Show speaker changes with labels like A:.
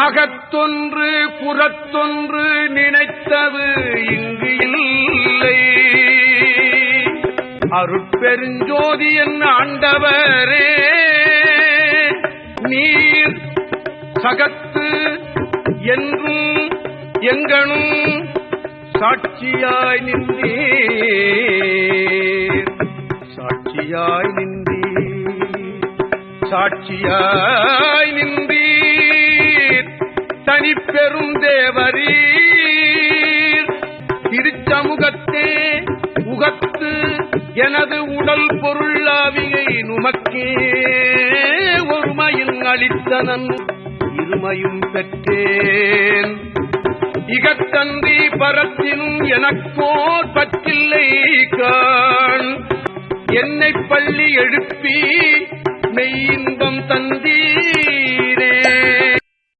A: அகத்தொன்று புறத்தொன்று நினைத்தது இங்கு இல்லை. அருட்பெருஞ்சோதி என் ஆண்டவரே, நீர் சகத்து என்றும் எங்கனும் சாட்சியாய் நின்றீர். சாட்சியாய் நின்றீர், சாட்சியாய் நின்றீர். தனிப்பெரும் தேவரீர் திருச்சமுகத்தே உகத்து எனது உடல் பொருளாவியை நுமக்கே ஒருமையில் அளித்தனன் இருமையும் பெற்றேன். இகத்தன்றி பரத்தினும் எனக்கோர் பற்றில்லை காண். என்னை பள்ளி எழுப்பி மெய்யின்பம் தந்தீரே.